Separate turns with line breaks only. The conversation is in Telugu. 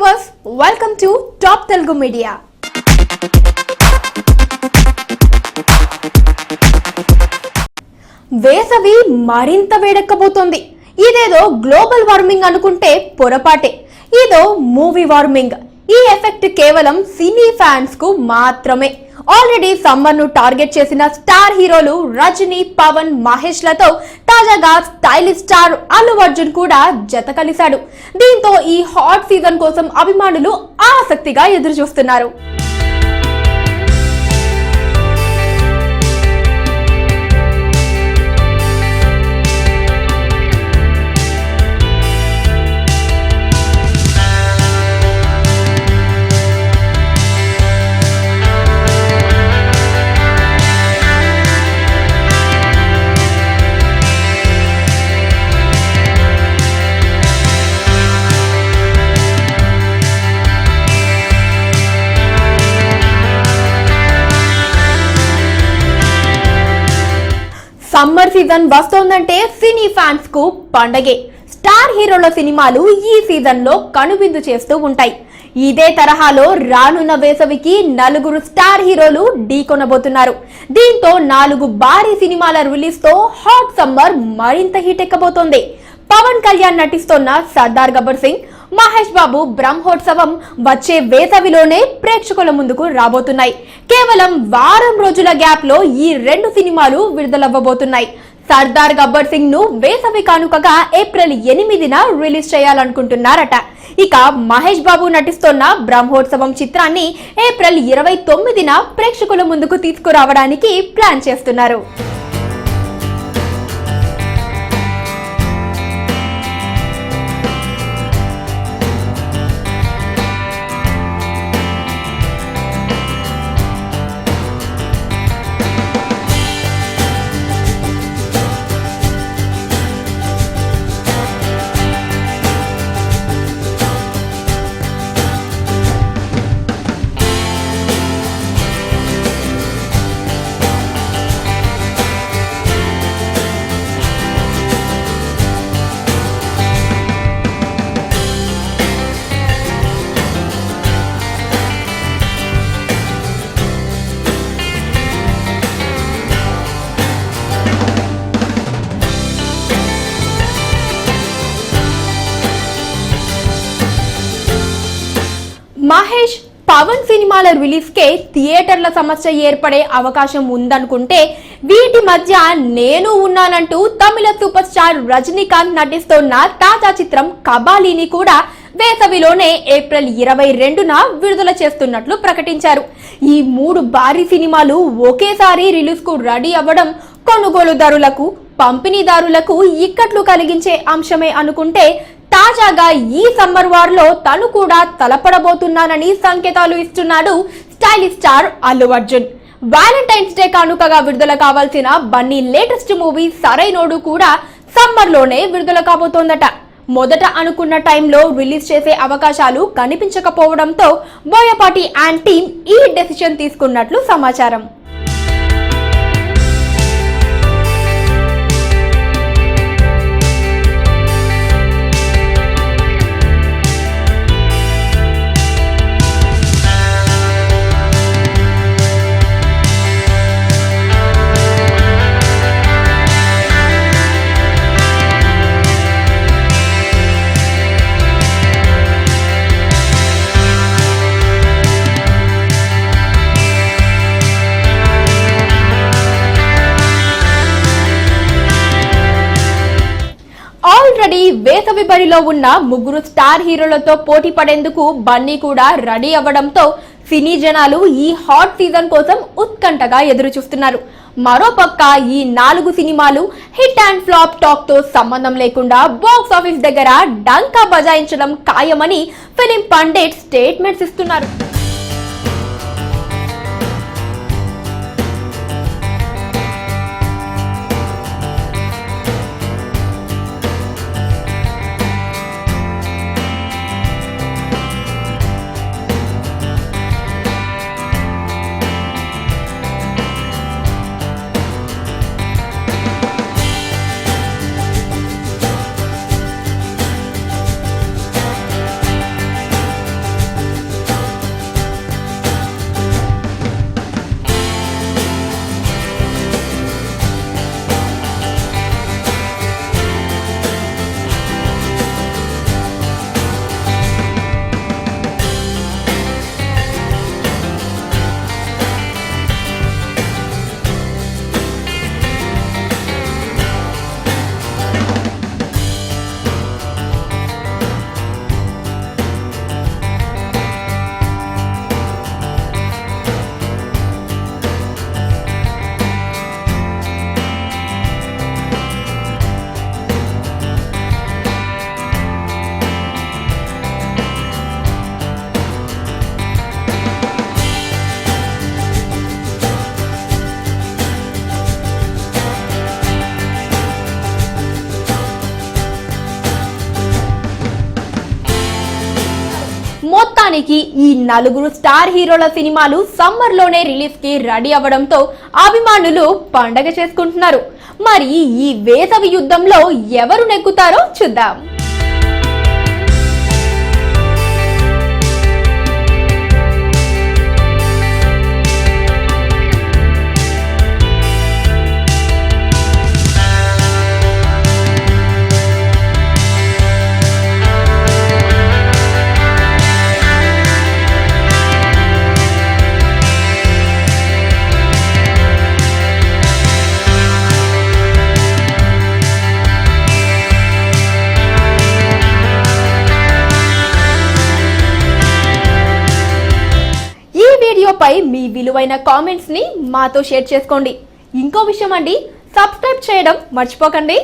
viewers, welcome to Top Telugu Media. వేసవి మరింత వేడెక్కబోతోంది. ఇదేదో గ్లోబల్ వార్మింగ్ అనుకుంటే పొరపాటే. ఇదో మూవీ వార్మింగ్. ఈ ఎఫెక్ట్ కేవలం సినీ ఫ్యాన్స్ కు మాత్రమే. ఆల్రెడీ సమ్మర్ ను టార్గెట్ చేసిన స్టార్ హీరోలు రజనీ, పవన్, మహేష్ లతో తాజాగా స్టైలిష్ స్టార్ అల్లు అర్జున్ కూడా జత కలిశాడు. దీంతో ఈ హాట్ సీజన్ కోసం అభిమానులు ఆసక్తిగా ఎదురు చూస్తున్నారు. సమ్మర్ సీజన్ వస్తోందంటే సినీ ఫ్యాన్స్ కు పండగే. స్టార్ హీరోల సినిమాలు ఈ సీజన్ లో కనువిందు చేస్తూ ఉంటాయి. ఇదే తరహాలో రానున్న వేసవికి నలుగురు స్టార్ హీరోలు ఢీకొనబోతున్నారు. దీంతో 4 భారీ సినిమాల రిలీజ్ తో హాట్ సమ్మర్ మరింత హీట్ ఎక్కబోతోంది. పవన్ కళ్యాణ్ నటిస్తోన్న సర్దార్ గబ్బర్ సింగ్, మహేష్ బాబు బ్రహ్మోత్సవం వచ్చే వేసవిలోనే ప్రేక్షకుల ముందుకు రాబోతున్నాయి. కేవలం వారం రోజుల గ్యాప్ లో ఈ 2 సినిమాలు విడుదలవ్వబోతున్నాయి. సర్దార్ గబ్బర్ సింగ్ ను వేసవి కానుకగా ఏప్రిల్ 8న రిలీజ్ చేయాలనుకుంటున్నారట. ఇక మహేష్ బాబు నటిస్తోన్న బ్రహ్మోత్సవం చిత్రాన్ని ఏప్రిల్ 29న ప్రేక్షకుల ముందుకు తీసుకురావడానికి ప్లాన్ చేస్తున్నారు. మహేష్, పవన్ సినిమాల రిలీజ్ కే థియేటర్ల సమస్య ఏర్పడే అవకాశం ఉందనుకుంటే వీటి మధ్య నేను ఉన్నానంటూ తమిళ సూపర్ స్టార్ రజనీకాంత్ నటిస్తోన్న తాజా చిత్రం కబాలీని కూడా వేసవిలోనే ఏప్రిల్ 22న విడుదల చేస్తున్నట్లు ప్రకటించారు. ఈ 3 భారీ సినిమాలు ఒకేసారి రిలీజ్ కు రెడీ అవ్వడం కొనుగోలుదారులకు, పంపిణీదారులకు ఇక్కట్లు కలిగించే అంశమే అనుకుంటే తాజాగా ఈ సమ్మర్ వార్ లో తను కూడా తలపడబోతున్నానని సంకేతాలు ఇస్తున్నాడు stylish star Allu Arjun. Valentine's day కానుకగా విడుదల కావాల్సిన బన్నీ లేటెస్ట్ మూవీ సరైనోడు కూడా సమ్మర్ లోనే విడుదల కాబోతోందట. మొదట అనుకున్న టైంలో రిలీజ్ చేసే అవకాశాలు కనిపించకపోవడంతో బోయపాటి అండ్ టీమ్ ఈ డెసిషన్ తీసుకున్నట్లు సమాచారం. ఆల్రెడీ వేసవి బరిలో ఉన్న 3 స్టార్ హీరోలతో పోటీ పడేందుకు బన్నీ కూడా రెడీ అవ్వడంతో సినీ జనాలు ఈ హాట్ సీజన్ కోసం ఉత్కంఠగా ఎదురు చూస్తున్నారు. మరోపక్క ఈ 4 సినిమాలు హిట్ అండ్ ఫ్లాప్ టాక్ తో సంబంధం లేకుండా బాక్స్ ఆఫీస్ దగ్గర డంకా బజాయించడం ఖాయమని ఫిలిం పండిట్ స్టేట్మెంట్స్ ఇస్తున్నారు. మొత్తానికి ఈ నలుగురు స్టార్ హీరోల సినిమాలు సమ్మర్ లోనే రిలీజ్ కి రెడీ అవ్వడంతో అభిమానులు పండగ చేసుకుంటున్నారు. మరి ఈ వేసవి యుద్ధంలో ఎవరు నెగ్గుతారో చూద్దాం. వీడియోపై మీ విలువైన కామెంట్స్ ని మాతో షేర్ చేసుకోండి. ఇంకో విషయం అండి, సబ్స్క్రైబ్ చేయడం మర్చిపోకండి.